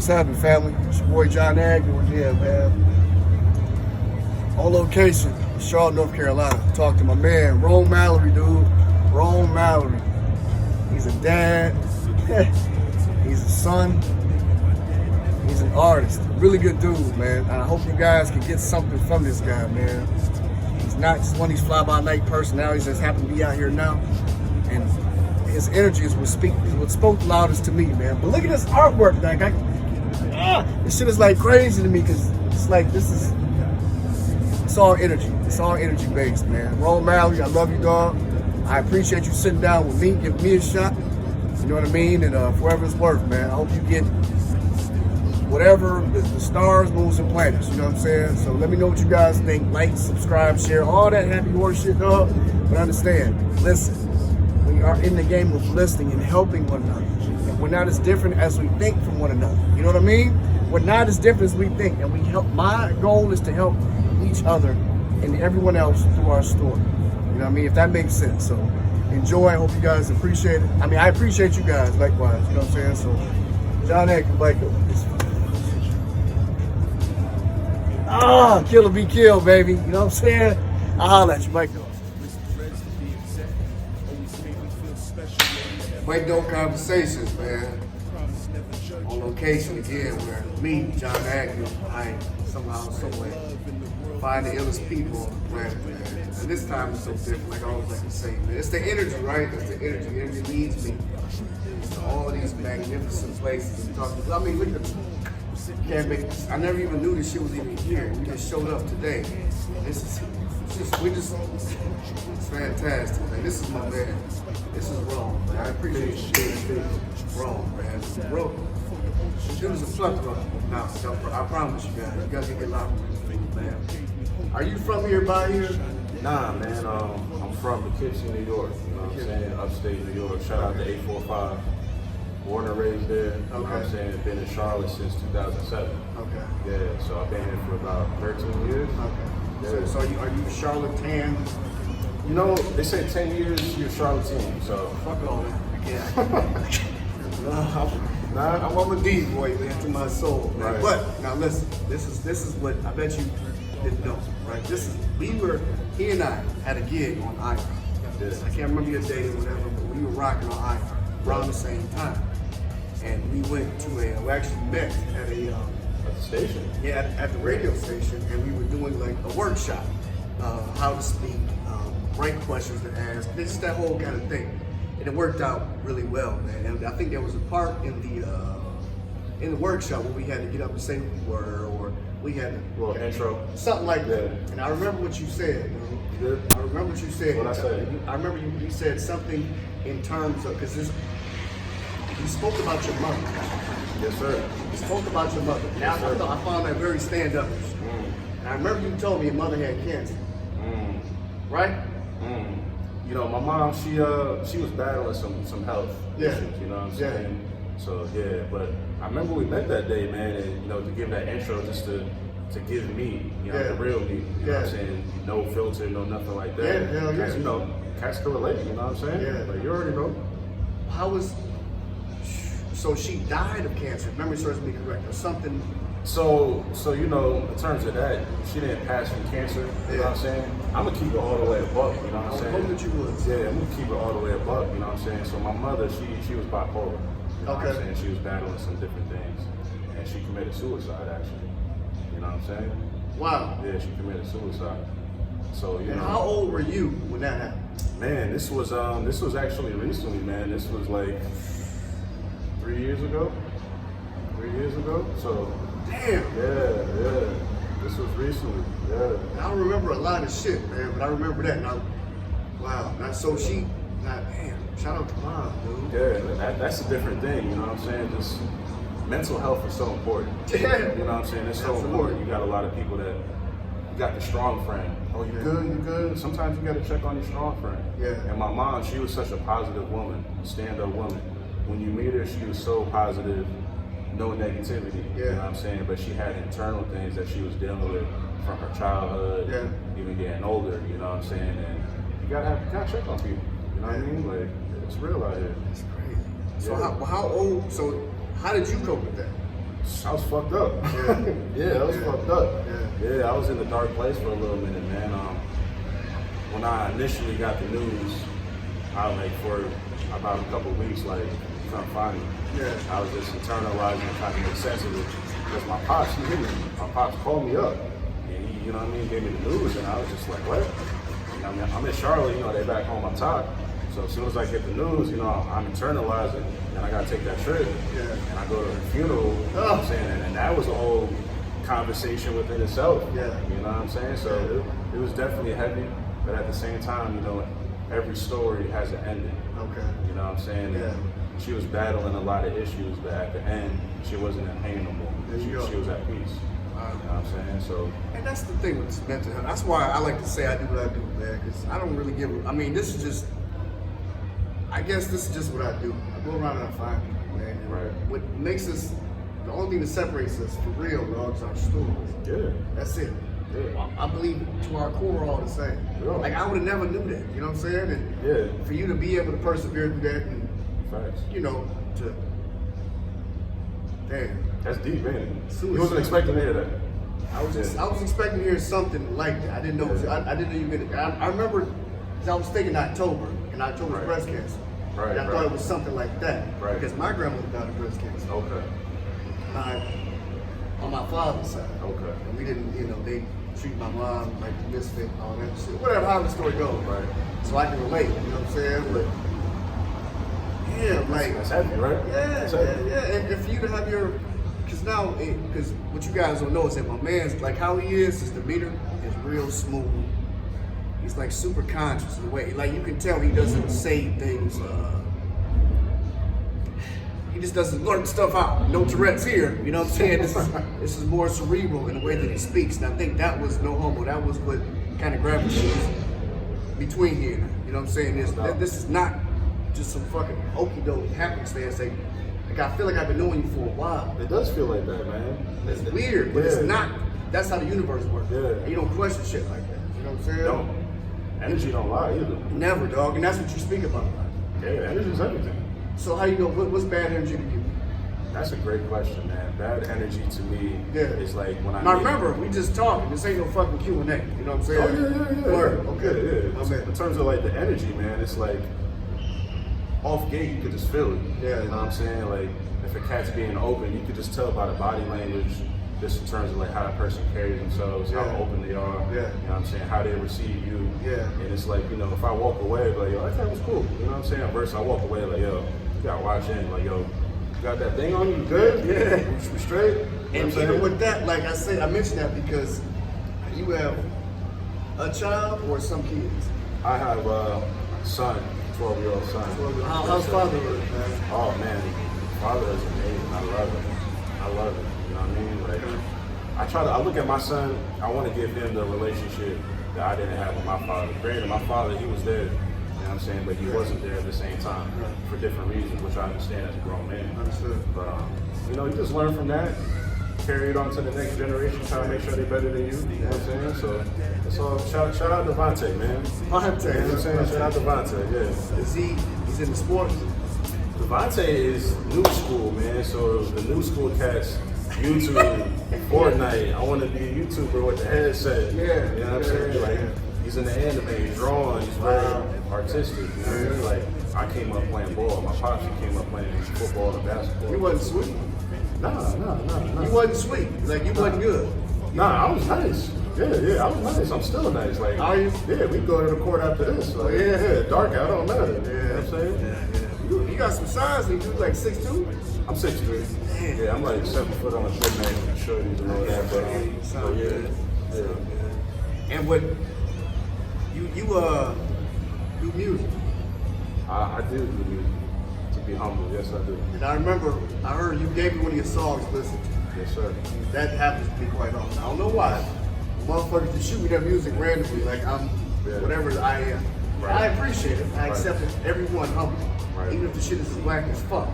What's happening, family? It's your boy Jon Agnew again, man. On location, Charlotte, North Carolina. Talk to my man, Mallory, dude. Mallory. He's a dad. He's a son. He's an artist. A really good dude, man. I hope you guys can get something from this guy, man. He's not just one of these fly-by-night personalities that's happen to be out here now. And his energy is what spoke the loudest to me, man. But look at this artwork, like this shit is like crazy to me because it's like it's all energy. It's all energy based, man. Mallory, I love you, dog. I appreciate you sitting down with me, giving me a shot. You know what I mean? And for whatever it's worth, man. I hope you get whatever the stars, moons, and planets. You know what I'm saying? So let me know what you guys think. Like, subscribe, share, all that happy horse shit, dog. But understand, listen. We are in the game of listening and helping one another. And we're not as different as we think from one another. You know what I mean? We're not as different as we think. And we help. My goal is to help each other and everyone else through our story. You know what I mean? If that makes sense. So enjoy. I hope you guys appreciate it. I mean, I appreciate you guys likewise. You know what I'm saying? So Jon Agnew, Bikedope. Kill or be killed, baby. You know what I'm saying? I'll holler at you, Bikedope. Bikedope Conversations, man. On location again, where me, Jon Agnew, I somehow, someway find the illest people on the planet, man. And this time it's so different, like I always like to say, man. It's the energy, right? It's the energy. The energy leads me to all of these magnificent places. I mean, look at can't make this. I never even knew this shit was even here. We just showed up today. It's fantastic, man. This is my man. This is wrong, man. I appreciate you. Wrong, man. Bro, it was a plethora. Now, I promise you guys. You guys can get a lot of man. Are you from here by here? Nah, man. I'm from Poughkeepsie, New York. You know what I'm saying? Upstate New York. Shout out to 845. Born and raised there. You know what I'm saying? Been in Charlotte since 2007. Okay. Yeah, so I've been here for about 13 years. Okay. Yeah. So are you Charlatan? You know, they say 10 years you're Charlatan, so. Fuck all that. Yeah. I'm a D boy, man, to my soul, man. Right. But now listen, this is what I bet you didn't know, right? He and I had a gig on Iron. Yeah. I can't remember your date or whatever, but we were rocking on Iron around the same time. And we went to we actually met at a At the station? Yeah, at the radio station, and we were doing like a workshop, how to speak, right questions to ask, just that whole kind of thing. And it worked out really well, man. And I think there was a part in the workshop where we had to get up and say a word, or we had to intro, something like that. And I remember what you said. You did? I remember what you said. What I said? I remember you said something in terms of because you spoke about your mother. Yes, sir. You spoke about your mother. Now Yes, I found that very stand-up-ish. And I remember you told me your mother had cancer. Right? You know, my mom, she was battling some health issues, you know what I'm saying? Yeah. So yeah, but I remember we met that day, man, and you know, to give that intro just to give me, you know, the real me, you know what I'm saying? No filter, no nothing like that. Yeah, hell yeah. You know, cats can relate, you know what I'm saying? Yeah. But you already know. So she died of cancer, if memory serves me correct, or something. So you know, in terms of that, she didn't pass from cancer, you know what I'm saying? I'm gonna keep it all the way above, you know what I'm saying? I hope that you would. Yeah, I'm gonna keep it all the way above, you know what I'm saying? So my mother, she was bipolar, you know what I'm saying? She was battling some different things, and she committed suicide actually, you know what I'm saying? Wow. Yeah, she committed suicide. So you know. How old were you when that happened? Man, this was actually recently, man. This was like 3 years ago. 3 years ago. So. Damn. Yeah. This was recently. Yeah. I don't remember a lot of shit, man, but I remember that. Wow. Damn. Shout out to mom, dude. Yeah, that's a different thing. You know what I'm saying? Just mental health is so important. Yeah. You know what I'm saying? It's so important. You got a lot of people that. You got the strong friend. Oh, you good? You good? Sometimes you got to check on your strong friend. Yeah. And my mom, she was such a positive woman, stand-up woman. When you meet her, she was so positive, no negativity. Yeah. You know what I'm saying? But she had internal things that she was dealing with from her childhood, even getting older. You know what I'm saying? And you gotta check on people. You know what I mean? Like it's real out here. It's crazy. So how old? So how did you cope with that? I was fucked up. Yeah, I was fucked up. Yeah, I was in a dark place for a little minute, man. When I initially got the news, I like for about a couple of weeks, like, couldn't find me. I was just internalizing and trying to make sense of it. Because my pops, he hit me. My pops called me up. And he, you know what I mean, gave me the news, and I was just like, what? You know, I mean, I'm in Charlotte, you know, they back home on top. So as soon as I get the news, you know, I'm internalizing, and I gotta take that trip. And I go to the funeral, you know what I'm saying? And that was a whole conversation within itself. You know what I'm saying? So it was definitely heavy, but at the same time, you know, every story has an ending. You know what I'm saying? And she was battling a lot of issues, but at the end, she wasn't in pain no more. She was at peace. You know what I'm saying? So, and that's the thing with mental health. That's why I like to say I do what I do, man, because I don't really give. I mean, this is just. I guess this is just what I do. I go around and I find people, man. And what makes us, the only thing that separates us for real, dog, is our stories. That's it. I believe to our core we're all the same. Like I would have never knew that. You know what I'm saying? And for you to be able to persevere through that, and you know, to damn. That's deep, man. You wasn't expecting to hear that. I was expecting to hear something like that. I didn't know. I didn't know you could. I remember, cause I was thinking October, and October was breast cancer. And I thought it was something like that. Because my grandmother died of breast cancer. On my father's side. And we didn't, you know, they treat my mom like a misfit and all that shit. Whatever, how the story goes. So I can relate, you know what I'm saying? But yeah, like that's heavy, right? Yeah. And for you to have your, because now, because what you guys don't know is that my man's like how he is, his demeanor is real smooth. He's like super conscious in a way. Like you can tell he doesn't say things. He just doesn't blurt stuff out. No Tourette's here. You know what I'm saying? This is more cerebral in the way that he speaks. And I think that was no homo. That was what kind of gravitates between here. You know what I'm saying? This is not just some fucking okey doke happenstance. Like I feel like I've been knowing you for a while. It does feel like that, man. It's weird, but it's not. That's how the universe works. You don't question shit like that. You know what I'm saying? No. Energy don't lie either. Never, dog. And that's what you speak about. Yeah, energy's everything. So how you know, what's bad energy to you? That's a great question, man. Bad energy to me is like when I remember, we just talking. This ain't no fucking Q&A. You know what I'm saying? Word. Okay. In terms of like the energy, man, it's like off gate, you could just feel it. You know what I'm saying? Like if a cat's being open, you could just tell by the body language, just in terms of like how that person carries themselves, how open they are, you know what I'm saying, how they receive you. And it's like, you know, if I walk away, like, yo, that cat was cool. You know what I'm saying? Versus I walk away, like, yo, you gotta watch in, like, yo, you got that thing on you, good? We straight? You know and even with that, like I said, I mentioned that because you have a child or some kids? I have a son, 12-year-old son. How's fatherhood, man? Oh, man, fatherhood is amazing. I love it. You know what I mean? Like, I look at my son, I want to give him the relationship that I didn't have with my father. Granted, my father, he was there, you know what I'm saying, but he wasn't there at the same time for different reasons, which I understand as a grown man. But, you know, you just learn from that, carry it on to the next generation, try to make sure they're better than you, you know what I'm saying? So, it's all, shout out to Devontae, man. You know what I'm saying? Shout out to Devontae, yeah. He's in the sports? Devontae is new school, man, so the new school cats, YouTube, Fortnite. I want to be a YouTuber with the headset. You know what I'm saying? Like, he's in the anime, he's drawing, he's very artistic. You know what I mean? Like, I came up playing ball. My pops came up playing football and basketball. You wasn't sweet? No. You wasn't sweet? Like, you wasn't good? Nah, I was nice. Yeah, I was nice. I'm still nice. Like, are you? Yeah, we go to the court after this. So, dark out, don't matter. You know what I'm saying? You got some size, and you like 6'2"? I'm 6'3". Yeah, I'm like 7 foot on a good man, shorties and all that. But yeah. And what you do music? I do music. To be humble, yes I do. And I remember I heard you gave me one of your songs to listen to. Yes sir. That happens to me quite often. I don't know why. Motherfuckers just shoot me that music randomly, like I'm whatever I am. I appreciate it. I accept it. Everyone humble. Even if the shit is as black as fuck.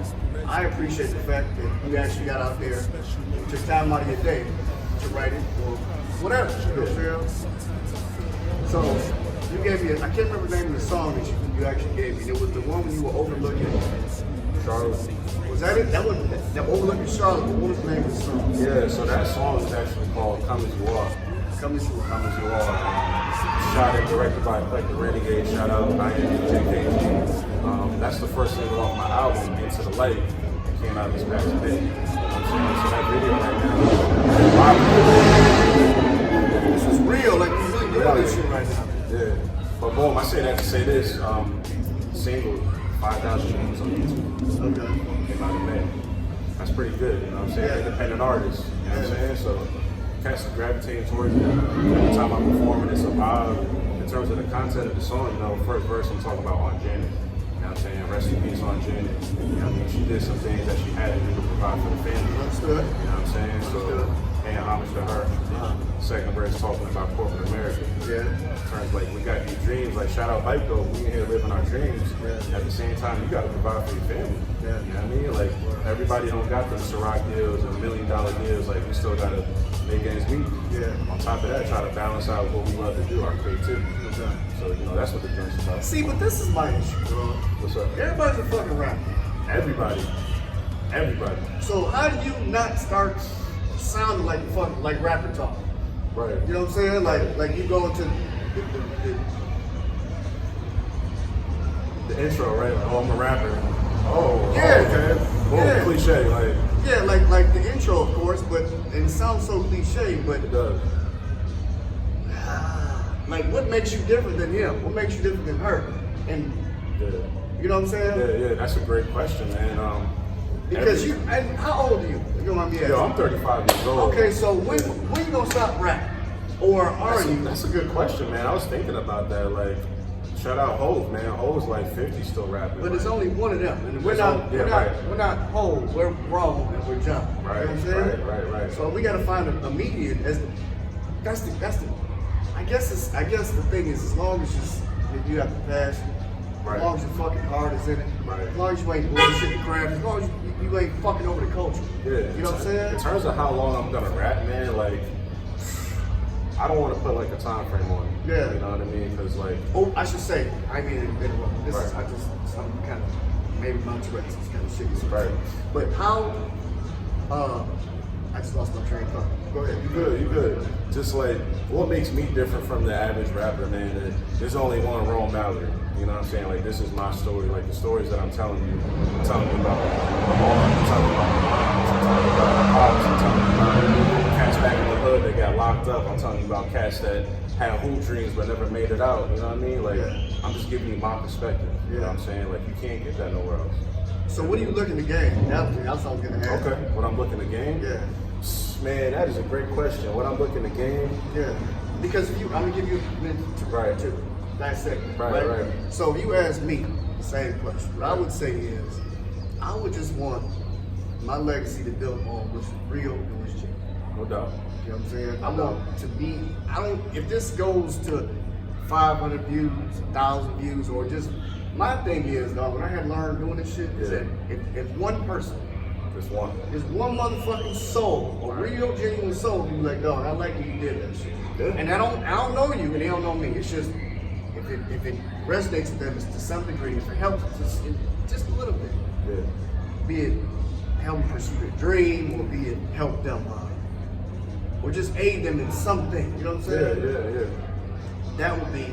I appreciate the fact that you actually got out there, took time out of your day to write it or whatever. You know what I'm saying? So you gave me I can't remember the name of the song that you actually gave me. It was the one when you were overlooking Charlotte. Was that it? That Overlooking Charlotte. What was the name of the song? Yeah, so that song is actually called Come As You Are. Come As You Are. Come As You Are. Shot and directed by Collector Renegade. Shout out I Am JKG. That's the first single off my album, Into the Light. It came out this past May. You know what I'm saying? So that video right now, this is real. Like you really doing this shit right now. Yeah. But boom, I say that to say this. Single, 5,000 views on YouTube. Okay. Came out in May. That's pretty good, you know what I'm saying? Yeah. Independent artist, you know what I'm saying? So cats are gravitating towards it. Every time I'm performing, it's a vibe. In terms of the content of the song, you know, first verse I'm talking about Aunt Janet. You know what I'm saying? Rest in peace, Aunt Janet. You know what I mean? She did some things that she had to do to provide for the family. Understood. You know what I'm saying? So paying homage to her. Second verse talking about corporate America. Yeah. Turns like we got these dreams, like shout out Bikedope, we in here living our dreams. Yeah. At the same time, you gotta provide for your family. Yeah. You know what I mean? Like everybody don't got them Ciroc deals and $1 million deals, like we still gotta make ends meet. Yeah. On top of that, try to balance out what we love to do, our creativity. Okay. So, you know, that's what the joint's about. See, but this is my issue, bro. What's up? Everybody's a fucking rapper. Everybody. So how do you not start sounding like rapper talk? Right. You know what I'm saying? Like you go into The intro, right? Like, oh, I'm a rapper. Oh, Yeah. okay. Boom, Yeah. cliche, like yeah, like the intro, of course, but and it sounds so cliche, but it does. like what makes you different than him? What makes you different than her? And Yeah. you know what I'm saying? Yeah, that's a great question, man. Because and how old are you? You know what I mean? Yo, I'm 35 years old. Okay, so when you gonna stop rapping? Or are you? That's a good question, man. I was thinking about that. Like, shout out Hov, man. Hov's like 50 still rapping. But like, it's only one of them, and we're It's not. only- yeah, right. We're not whole. We're wrong, and we're jump. Right, You know what I'm saying? right. So we gotta find a median. That's the. I guess the thing is, as long as if you have the passion, Right. as long as your fucking heart is in it, Right. as long as you ain't bullshitting crap, as long as you ain't fucking over the culture. Yeah. You know what I'm saying? In terms of how long I'm gonna rap, man, like, I don't want to put like a time frame on it. Yeah. You know what I mean? Because like, Oh, I should say, I mean, this is, Right. some kind of, maybe my Tourette's this kind of shit. Right. But how, I just lost my train of thought. Go ahead. you good. Just like, what makes me different from the average rapper, man? That there's only one Ron Mallory. You know what I'm saying? Like, this is my story. Like, the stories that I'm telling you about my mom, I'm telling you about my moms, I'm telling you about my pops, I'm telling you about cats back in the hood that got locked up. I'm telling you about cats that had hoop dreams but never made it out. You know what I mean? Like, Yeah. I'm just giving you my perspective. You know what I'm saying? Like, you can't get that nowhere else. So what do you look in the game? That's what I was going to ask. Okay. What I'm looking to gain? Yeah. Man, that is a great question. What I'm looking to gain? Yeah. Because I'm going to give you a minute to dissect it. Right. So if you ask me the same question, what I would say is, I would just want my legacy to build on what's real and what's genuine. No doubt. You know what I'm saying? I want to be, if this goes to 500 views, 1,000 views, or just, my thing is, dog, what I had learned doing this shit is that if one person, Just one. there's one motherfucking soul, a real genuine soul, be like, dog, I like when you did that shit. Yeah. And I don't know you, and they don't know me. It's just, if it resonates with them, it's to some degree, if it helps just a little bit, Yeah. be it help them pursue their dream, or be it help them, or just aid them in something. You know what I'm saying? Yeah. That would be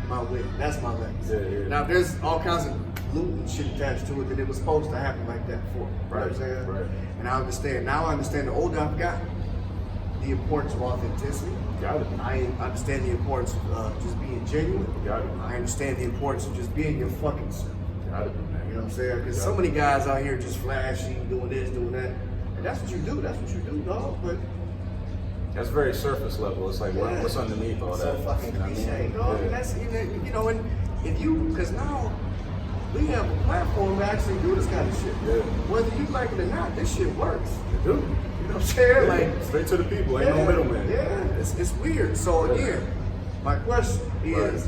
my win. That's my legacy. Yeah. Now, there's all kinds of loot and shit attached to it that it was supposed to happen like that before. You know what I'm saying? Right. And I understand. Now I understand the older I've gotten, the importance of authenticity. Got it. I understand the importance of just being genuine. Got it. I understand the importance of just being your fucking self. Got it, man. You know what I'm saying? Because so many guys out here just flashy, doing this, doing that. And that's what you do. That's what you do, dog. But That's very surface level. It's like, yeah, what's underneath all so that? fucking You know what I mean? cliche, dog. Yeah. And that's, you know, and if you, because now we have a platform to actually do this kind of shit. Yeah. Whether you like it or not, this shit works. They do. You know what I'm saying? Yeah. Like, Straight to the people. Ain't no middleman. Yeah, it's weird. So again, my question is,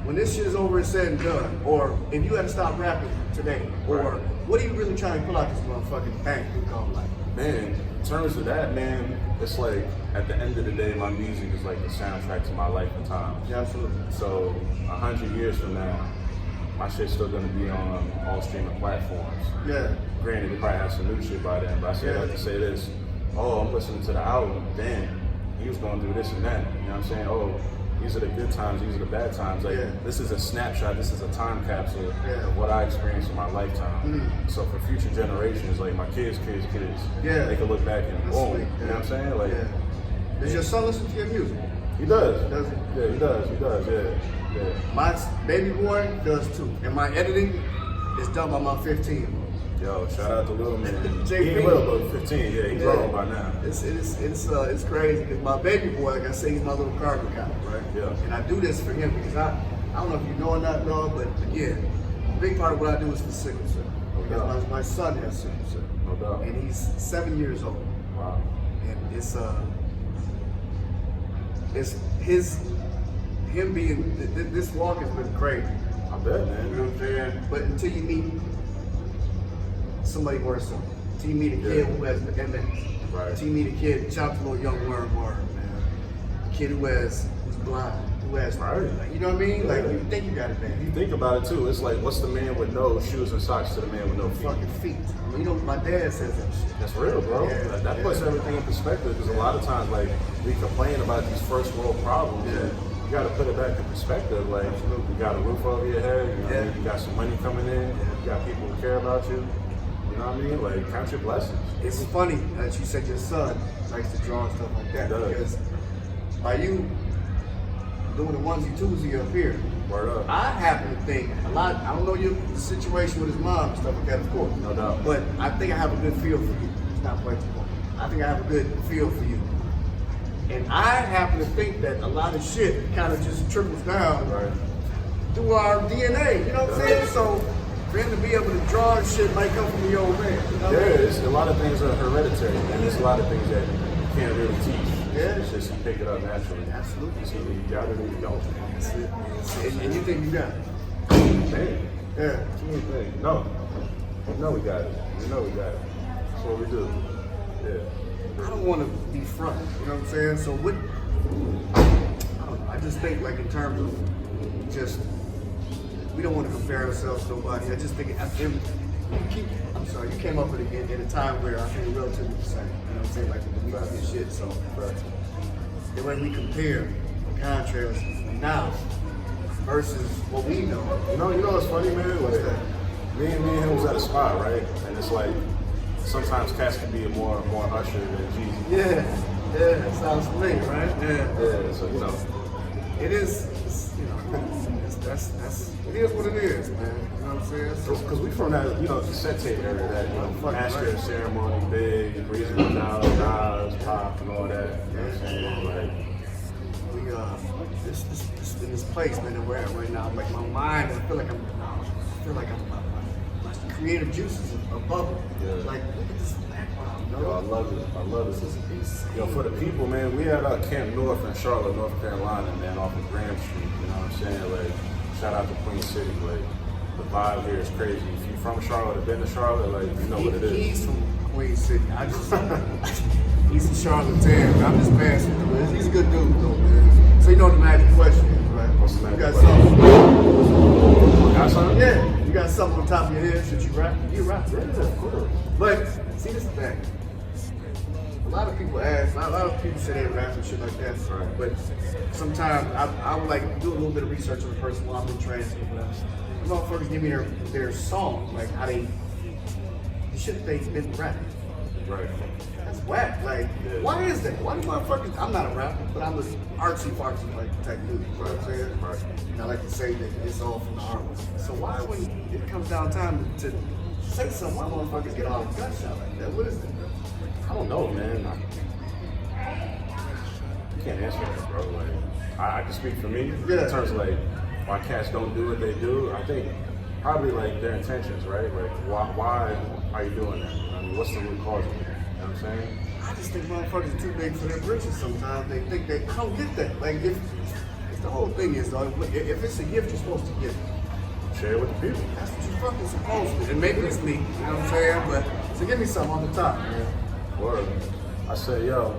when this shit is over and said and done, or if you had to stop rapping today, or Right. what are you really trying to pull out this motherfucking thing we call life? Man, in terms of that, man, it's like, at the end of the day, my music is like the soundtrack to my life and times. Yeah, absolutely. So 100 years from now, my shit's still gonna be on all streaming platforms. Yeah. Granted, they probably have some new shit by then, but I say that to say this. Oh, I'm listening to the album. Damn, he was going through this and that. You know what I'm saying? Oh, these are the good times, these are the bad times. Like, this is a snapshot, this is a time capsule of what I experienced in my lifetime. So for future generations, like my kids, they can look back and boom. You know what I'm saying? Like, does your son listen to your music? He does. Does he? Yeah, he does, yeah. My baby boy does too. And my editing is done by my 15-year-old. Yo, shout out to little man. JP. He ain't little, but 15, yeah, he's grown by now. It's crazy because my baby boy, like I say, he's my little carbon copy, right? Yeah. And I do this for him because I don't know if you know or not, dog, but again, a big part of what I do is for sickle cell. Because my son has sickle cell. No doubt. And he's 7 years old. Wow. And it's him being, this walk has been crazy. I bet, man. You know what I'm saying? But until you meet somebody worse than him, until you meet a kid who has MS, right. Until you meet a kid, shout out to little young worm, man. A kid who's blind, who has, you know what I mean? Yeah. Like, you think you got it bad. You think about it too. It's like, what's the man with no shoes and socks to the man with no feet? Fucking feet. I mean, you know, my dad says that shit. That's real, bro. Yeah. That puts everything in perspective because a lot of times, like, we complain about these first world problems. Yeah. And you got to put it back in perspective. Like, you got a roof over your head, you know what I mean? You got some money coming in, you got people who care about you. You know what I mean? Like, count your blessings. It's funny that you said your son likes to draw and stuff like that because by you doing the onesie twosie up here, word up. I happen to think a lot. I don't know your situation with his mom and stuff like that, of course. No doubt. But I think I have a good feel for you. It's not quite the point. I think I have a good feel for you. And I happen to think that a lot of shit kind of just trickles down through our DNA. You know what I'm saying? So for him to be able to draw and shit might come from the old man. You know what I mean? A lot of things are hereditary, and there's a lot of things that you can't really teach. Yeah. It's just you pick it up naturally. Absolutely. So you got it or you don't. That's it. And you think you got it? Man. Yeah. No. You know we got it. You know we got it. That's what we do. Yeah. I don't want to be front, you know what I'm saying? So what, I don't know, I just think like in terms of just, we don't want to compare ourselves to nobody. I just think you came up with it in a time where I think relatively the same, you know what I'm saying? Like we got this shit, so the way we compare, contrast now versus what we know. You know what's funny, man? What's that? Me and him was at a spot, right? And it's like, sometimes cats can be more Usher than Jeezy. Yeah, that sounds familiar, right? Yeah, so you know. It is, it is what it is, man. You know what I'm saying? Because we from that, cassette tape era, that, Master of Ceremony, Big, Reasonable Doubt, Nas, Pop, and all that. You know what I'm saying? Like, we, in this place, man, that we're at right now, like my mind, I feel like my creative juices are bubbling. Yeah. Like, look at this background, yo, I love it. This is insane. Yo, for the people, man, we at Camp North in Charlotte, North Carolina, man, off of Graham Street. You know what I'm saying? Like, shout out to Queen City. Like, the vibe here is crazy. If you're from Charlotte or been to Charlotte, like, you know what it is. He's from Queen City. He's a charlatan. I'm just passing through it. He's a good dude, though, man. So you know what the magic question is, right? What's the magic You got question? something? Got something? Yeah. You got something on top of your head? Should you rap? You rap. Yeah, of course. But see, this is the thing. A lot of people ask. A lot of people say they rap and shit like that. Right. But sometimes I would like do a little bit of research on the person while I'm in trance and whatever. The motherfuckers give me their song, like how the shit they've been rapping. Right. That's whack. Like, why is that? Why do motherfuckers? I'm not a rapper, but I'm an artsy fartsy like type dude. You know what I'm saying? Right. And I like to say that it's all from the heart. So why, when it comes down time to say something, why motherfuckers get all guts out like that? What is it? I don't know, man. You can't answer that, bro. Like, I can speak for me in terms of like why cats don't do what they do. I think probably like their intentions, right? Like, why are you doing that? I mean, what's the root cause of it? You know what I'm saying? I just think motherfuckers are too big for their britches sometimes. They think I don't get that. Like, if the whole thing is, though, if it's a gift, you're supposed to give it. Share it with the people. That's what you're fucking supposed to. And maybe it's me, you know what I'm saying? But, so give me something on the top, man. Word. I say, yo,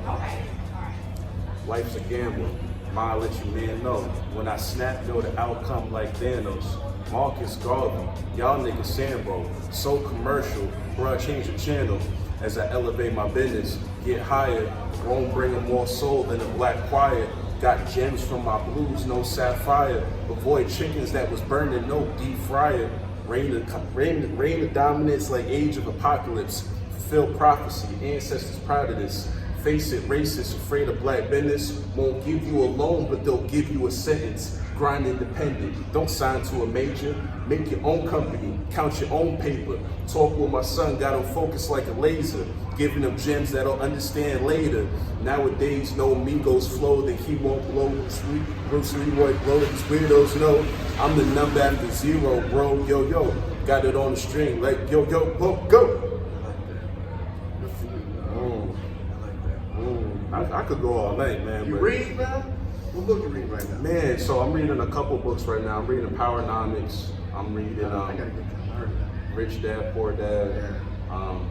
life's a gamble. I'll let you men know. When I snap, know the outcome like Thanos. Marcus Garvey, y'all niggas Sambo, so commercial, bro, I change the channel as I elevate my business, get higher, won't bring a more soul than a black choir. Got gems from my blues, no sapphire. Avoid chickens that was burning, no deep fryer. Reign of dominance like age of apocalypse. Fulfill prophecy, ancestors proud of this. Face it, racist, afraid of black business. Won't give you a loan, but they'll give you a sentence. Grind independent, don't sign to a major. Make your own company, count your own paper. Talk with my son, got him focused like a laser. Giving them gems that'll understand later. Nowadays, no amigos flow that he won't blow. Bruce Leroy blow that these weirdos know. I'm the number after zero, bro. Yo, yo, got it on the string. Like, yo, yo, go. I could go all night, man. You read, man? What book you reading right now? Man, so I'm reading a couple books right now. I'm reading Powernomics. I'm reading I gotta get that. I heard that. Rich Dad, Poor Dad. Yeah.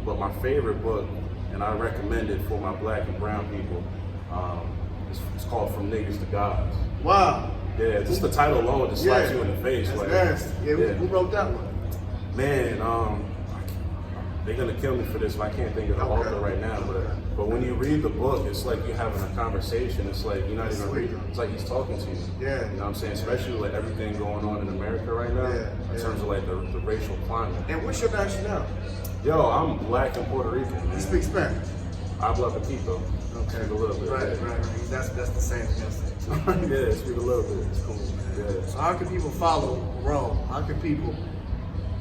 But my favorite book, and I recommend it for my black and brown people, it's called From Niggas to Gods. Wow. Yeah, just the title alone just slaps you in the face. That's like, nasty. Yeah, who wrote that one? Man, they're gonna kill me for this, but I can't think of the author right now. But when you read the book, it's like you're having a conversation. It's like you're not even reading. It's like he's talking to you. Yeah. You know what I'm saying? Especially like everything going on in America right now, in terms of like the racial climate. And what's your nationality? Yo, I'm black and Puerto Rican. Man. You speak Spanish? Habla poquito. Okay. Speak a little bit. Right. That's the same thing. Yeah, speak a little bit. It's cool. Yeah. So how can people follow Rome? How can people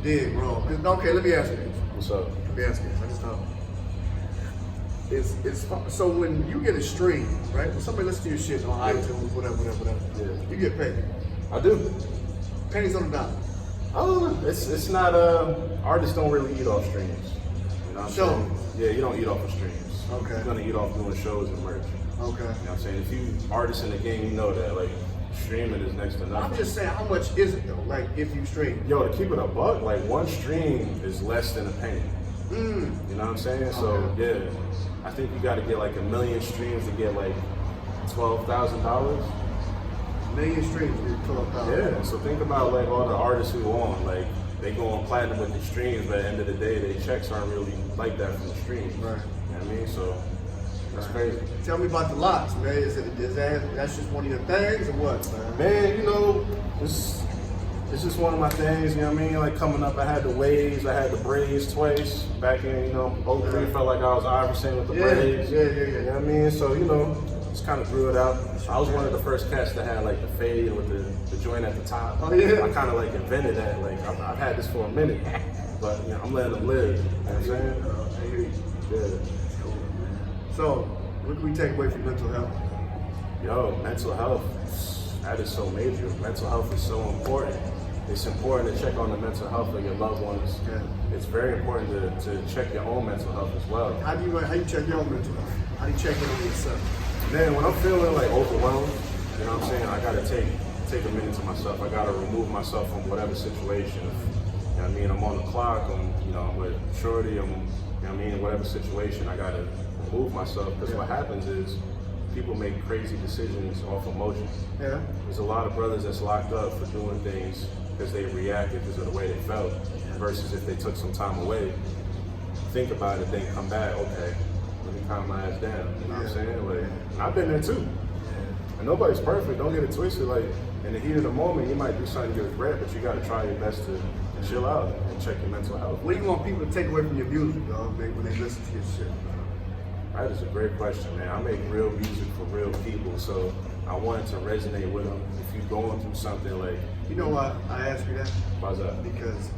dig Rome? Okay, let me ask you this. What's up? Let me ask you this. I just thought. So when you get a stream, right? When somebody listens to your shit on iTunes, whatever, Yeah. you get paid. I do. Pennies on the dollar. Oh, it's not artists don't really eat off streams. You know what I'm saying? Yeah, you don't eat off of streams. Okay. You're gonna eat off doing shows and merch. Okay. You know what I'm saying? If you artists in the game, you know that. Like streaming is next to nothing. I'm just saying, how much is it though? Like if you stream? Yo, to keep it a buck, like one stream is less than a penny. You know what I'm saying? So yeah, I think you got to get like 1 million streams to get like $12,000. 1 million streams, $12,000. Yeah. So think about like all the artists who on like they go on platinum with the streams, but at the end of the day, their checks aren't really like that from the streams. Right. You know what I mean? So that's crazy. Tell me about the lots, man. Is that's just one of your things or what, man? Man, you know, it's just one of my things, you know what I mean? Like coming up, I had the waves, I had the braids twice. Back in, 03, felt like I was Iverson with the braids. Yeah. You know what I mean? So, just kind of grew it out. I was one of the first cats that had like the fade with the joint at the top. Oh, yeah. I kind of like invented that. Like, I've had this for a minute, but I'm letting them live. You know what I'm saying? I hear you. Yeah. So, what can we take away from mental health? Yo, mental health, that is so major. Mental health is so important. It's important to check on the mental health of your loved ones. Yeah. It's very important to check your own mental health as well. How do you check your own mental health? How do you check in on yourself? Man, when I'm feeling like overwhelmed, you know what I'm saying, I gotta take a minute to myself. I gotta remove myself from whatever situation. You know what I mean? I'm on the clock, I'm with Shorty, whatever situation, I gotta remove myself, because what happens is people make crazy decisions off emotion. Yeah. There's a lot of brothers that's locked up for doing things because they reacted because of the way they felt, versus if they took some time away, think about it, then come back, okay, let me calm my ass down. You know what I'm saying? Like, and I've been there too. And nobody's perfect, don't get it twisted. Like, in the heat of the moment, you might do something you regret, but you gotta try your best to chill out and check your mental health. What do you want people to take away from your music, dog, when they listen to your shit? That is a great question, man. I make real music for real people, so I wanted to resonate with them. If you're going through something like... You know why I asked you that? Why's that? Because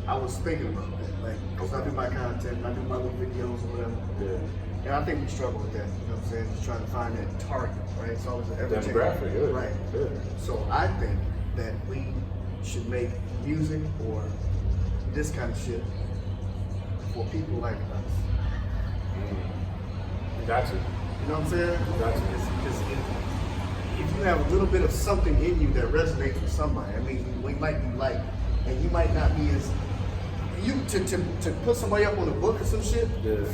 I was thinking about that. Like, because I do my content, I do my little videos or whatever. Yeah. And I think we struggle with that, you know what I'm saying? Just trying to find that target, right? It's always an ever-changing. Demographic, yeah. Right. Yeah. So I think that we should make music or this kind of shit for people like us. Got you. You know what I'm saying? Got you. Because if you have a little bit of something in you that resonates with somebody, I mean, we might be like, and you might not be as, to put somebody up on a book or some shit,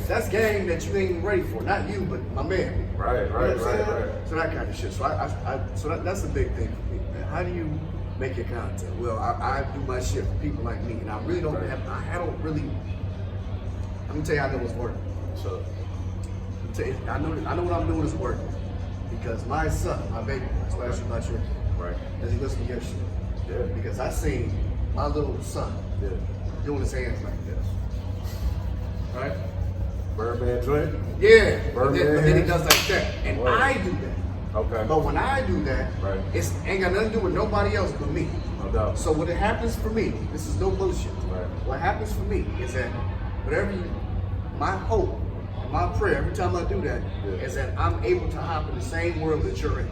that's game that you ain't even ready for. Not you, but my man. Right. So that kind of shit. So that's a big thing for me, man. How do you making content. Well, I do my shit for people like me, and I really don't have. I don't really. Let me tell you, I know what's working. So, I know what I'm doing is working because my son, my baby, that's why I asked you about your. right. Does he listen to your shit? Yeah. Because I seen my little son doing his hands like this. Right? Birdman joint? Yeah. But Birdman then he hands? does like that. And Right. I do that. Okay. But when I do that, Right. it's ain't got nothing to do with nobody else but me. No doubt. So what happens for me, this is no bullshit. Right. What happens for me is that whatever you, my hope and my prayer every time I do that is that I'm able to hop in the same world that you're in.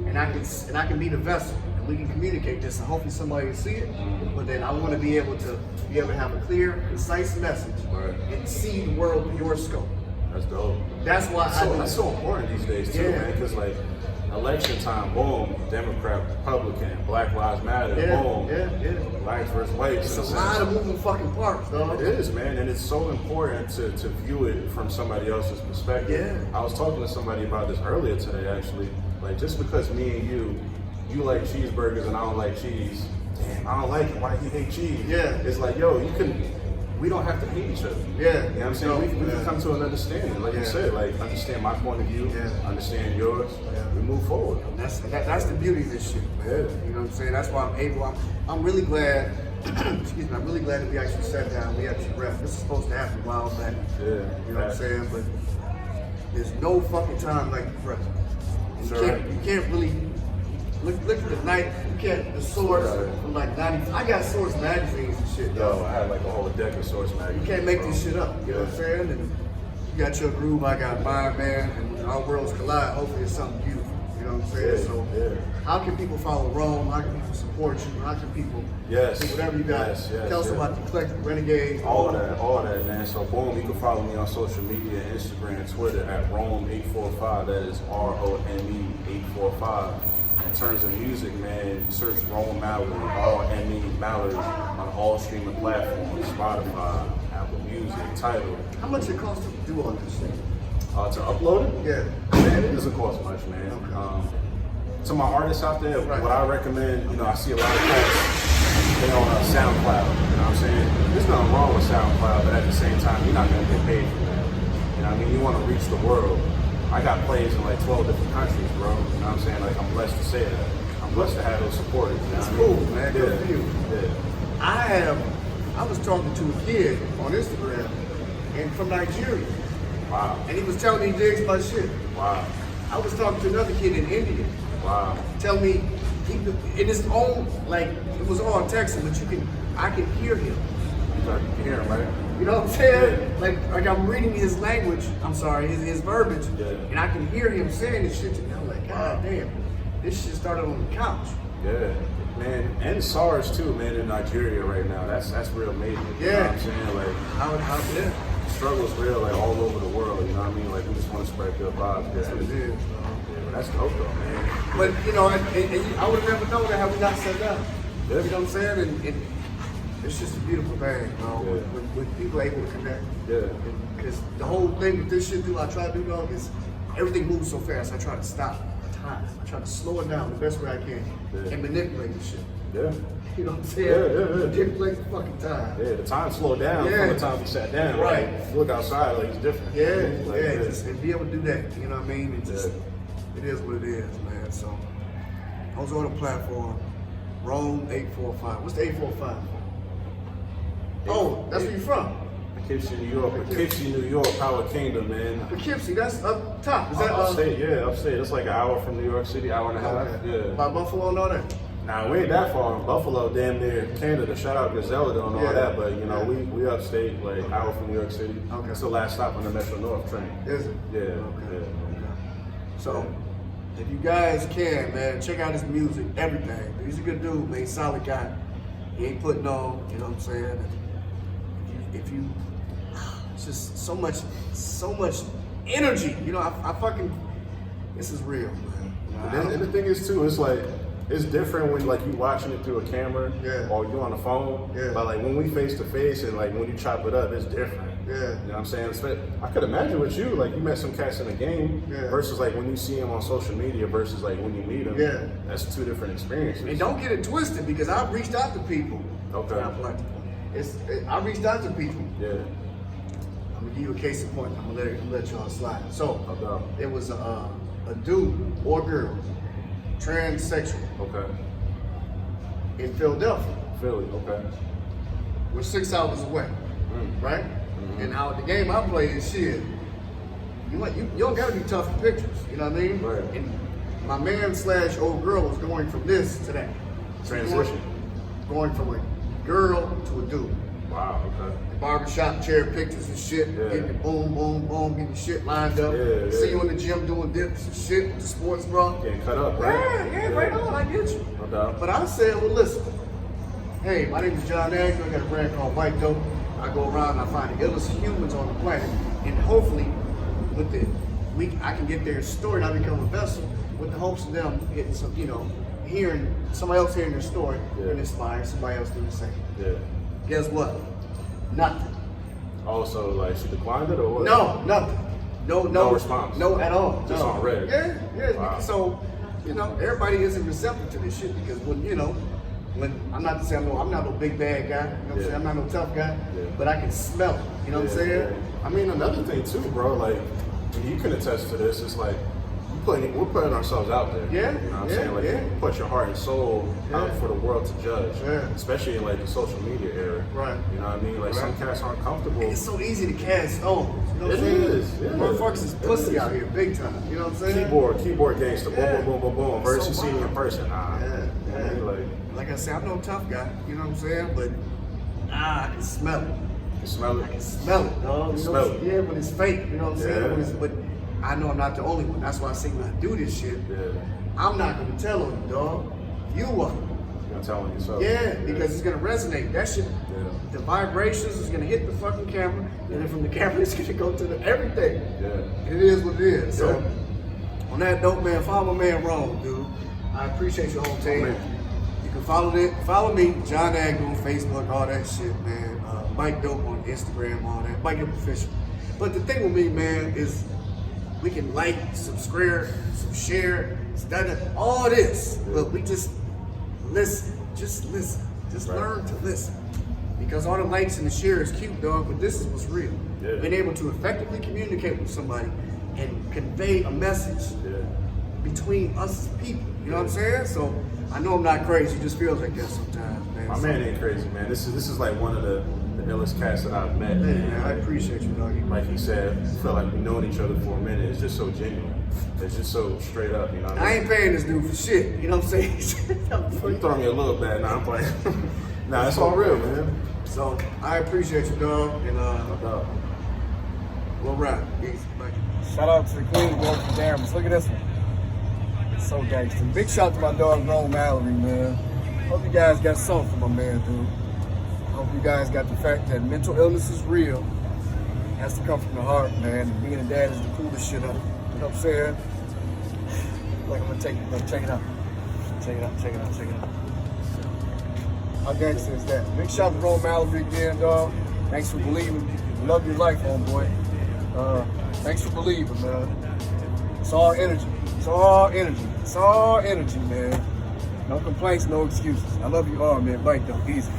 And I can be the vessel, and we can communicate this, and hopefully somebody will see it. But then I want to be able to have a clear, concise message and see the world through your scope. That's dope. That's why That's so important these days too, man. Because like election time, boom, Democrat, Republican, Black Lives Matter, boom, blacks versus whites. It's a lot of moving fucking parts, dog. It is, man, and it's so important to view it from somebody else's perspective. Yeah. I was talking to somebody about this earlier today, actually. Like, just because me and you like cheeseburgers and I don't like cheese, damn, I don't like it. Why do you hate cheese? Yeah. It's like, yo, we don't have to hate each other. Yeah. You know what I'm saying? We can come to an understanding. Like you said, like, understand my point of view, understand yours, we move forward. That's the beauty of this shit, man. Yeah. You know what I'm saying? That's why I'm really glad, excuse me, I'm really glad that we actually sat down, we actually rap. This is supposed to happen a while back. Yeah. You know what I'm saying? But there's no fucking time like the present. You can't really look at the night. You can't the source from like 90. I got source magazines and shit. Yo, I had like a whole deck of source magazines. You can't make this shit up. You know what I'm saying? And you got your groove, I got mine, man, and our worlds collide. Hopefully, it's something beautiful. You know what I'm saying? So, how can people follow Rome? How can people support you? How can people do whatever you got? Tell us about the Eclectic Renegade. All that, man. So boom, you can follow me on social media, Instagram, Twitter at Rome845. That is ROME845. In terms of music, man, search Rome Mallory, RME Mallory on all streaming platforms, Spotify, Apple Music, Tidal. How much it costs to do all this shit? To upload it? Yeah. Man, it doesn't cost much, man. Okay. To my artists out there, what I recommend, I see a lot of cats, they on SoundCloud, you know what I'm saying? There's nothing wrong with SoundCloud, but at the same time, you're not gonna get paid for that. You know what I mean? You wanna reach the world. I got plays in like 12 different countries, bro. You know what I'm saying? Like, I'm blessed to say that. I'm blessed to have those supporters. You know That's what I mean? cool, man. Good for you. Yeah. I was talking to a kid on Instagram and from Nigeria. Wow. And he was telling me he digs my shit. Wow. I was talking to another kid in India. Wow. Tell me, in his own, like, it was all texting, but I can hear him. You can hear him, right? You know what I'm saying? Like I'm reading his language, his verbiage, and I can hear him saying this shit to me. I'm like, God damn, this shit started on the couch. Yeah, man, and SARS too, man, in Nigeria right now. That's real major. You know what I'm saying? Like, the struggle's real, like all over the world. You know what I mean? Like, we just want to spread good vibes. That's what it is. Yeah, but that's dope though, man. But I would have never known that had we not sat down. You know what I'm saying? And it's just a beautiful thing, when people are able to connect. Yeah. Because the whole thing with this shit, I try to do, dog, is everything moves so fast. I try to stop time. I try to slow it down the best way I can and manipulate the shit. Yeah. You know what I'm saying? Yeah. Manipulate the fucking time. Yeah, the time slowed down from the time we sat down. Right. Like, look outside, like, it's different. And be able to do that. You know what I mean? It is what it is, man. So, I was on a platform, Rome845. What's the 845? Oh, that's where you're from. Poughkeepsie, New York. Poughkeepsie, New York, Power Kingdom, man. Poughkeepsie, that's up top. Is that upstate? Upstate. It's like an hour from New York City, hour and a half. Okay. Yeah. By Buffalo and all that? Nah, we ain't that far. Buffalo, damn near Canada. Shout out Griselda and all that, but we upstate, like hour from New York City. Okay. It's the last stop on the Metro North train. Is it? Yeah. Okay. So, if you guys can, man, check out his music, everything. He's a good dude, man. He's a solid guy. He ain't putting on, you know what I'm saying? If you it's just so much energy. You know, I fucking, this is real, man. And the thing is too, it's like, it's different when like you watching it through a camera or you on the phone. But like when we face to face and like when you chop it up, it's different. Yeah. You know what I'm saying? I could imagine with you, like you met some cats in the game versus like when you see them on social media versus like when you meet them. Yeah. That's two different experiences. And don't get it twisted because I've reached out to people. Okay. I reached out to people. Yeah. I'm gonna give you a case in point. I'm gonna let y'all slide. So Okay. it was a dude or girl, transsexual, Okay. in Philadelphia. Philly. Okay. We're 6 hours away, right? And now the game I play is shit. You don't gotta be tough for pictures. You know what I mean? Right. And my man / old girl was going from this to that. Transition. Going from a girl to a dude. Wow. Okay. Barbershop chair pictures and shit, getting the boom, boom, boom, getting shit lined up. See you in the gym doing dips and shit with the sports bra. Getting cut up, right? Yeah, right on, I get you. No doubt. But I said, well, listen, hey, my name is Jon Agnew. I got a brand called Bikedope. I go around and I find the illest humans on the planet, and hopefully, with I can get their story and I become a vessel with the hopes of them getting some, hearing somebody else hearing their story and inspire somebody else to do the same. Yeah. Guess what? Nothing. Also, like she declined it or what? No, nothing. No response. No, at all. Just no. on red. Yeah. Wow. So, everybody isn't receptive to this shit because when I'm not to say I'm not no big bad guy. You know what I'm saying? I'm not no tough guy, but I can smell it. You know what I'm saying? Yeah. I mean, another thing too, bro. Like, and you can attest to this. It's like we're putting ourselves out there. Yeah. You know what I'm saying? Like, you put your heart and soul out for the world to judge. Yeah. Especially in like the social media era. Right. You know what I mean? Like some cats aren't comfortable. It's so easy to cast stones. You know what I'm It saying? is. Yeah. Motherfuckers is pussy out here, big time. You know what I'm saying? Keyboard gangster. Boom, boom, boom, boom, boom. Versus So seeing you in person. Nah. Yeah. You know what I mean? Like I said, I'm no tough guy. You know what I'm saying? But I can smell it. You smell I it. can smell it, dog. You smell it. Yeah, when it's fake. You know what I'm saying? Yeah. But I know I'm not the only one. That's why I say when I do this shit, I'm not gonna tell on you, dog. You are. You're gonna tell on yourself. Yeah, because it's gonna resonate. That shit, the vibrations is gonna hit the fucking camera, and then from the camera it's gonna go to everything. Yeah. And it is what it is. So on that dope, man, follow my man Rome, dude. I appreciate your whole team. You can follow me, Jon Agnew on Facebook, all that shit, man. Bikedope on Instagram, all that. Bikedope official. But the thing with me, man, is we can like, subscribe, share, study, all this, but we just listen. Just listen. Just learn to listen. Because all the likes and the share is cute, dog, but this is what's real. Yeah. Being able to effectively communicate with somebody and convey a message between us as people. You know what I'm saying? So I know I'm not crazy. It just feels like that sometimes, man. My man ain't crazy, man. This is like one of the illest cats that I've met. Hey, man. man, I appreciate you, doggy. Like he said, felt like we've known each other for a minute. It's just so genuine. It's just so straight up, you know what I mean? I ain't paying this dude for shit. You know what I'm saying? You throwing me a little bad. Nah, I'm playing. Nah, it's all real, man. So I appreciate you, dog. And we'll ride. Peace. Bye. Shout out to the Queen of Golden Diamonds. Look at this one. It's so gangster. Big shout out to my dog, Mallory, man. Hope you guys got something for my man, dude. Hope you guys got the fact that mental illness is real. It has to come from the heart, man. And being a dad is the coolest shit ever. You know what I'm saying? Like, I'm gonna check it out. Check it out. How gangster is that? Big shout out to Mallory again, dog. Thanks for believing. Love your life, homeboy. Thanks for believing, man. It's all energy. It's all energy, man. No complaints, no excuses. I love you all, man. Bikedope, easy.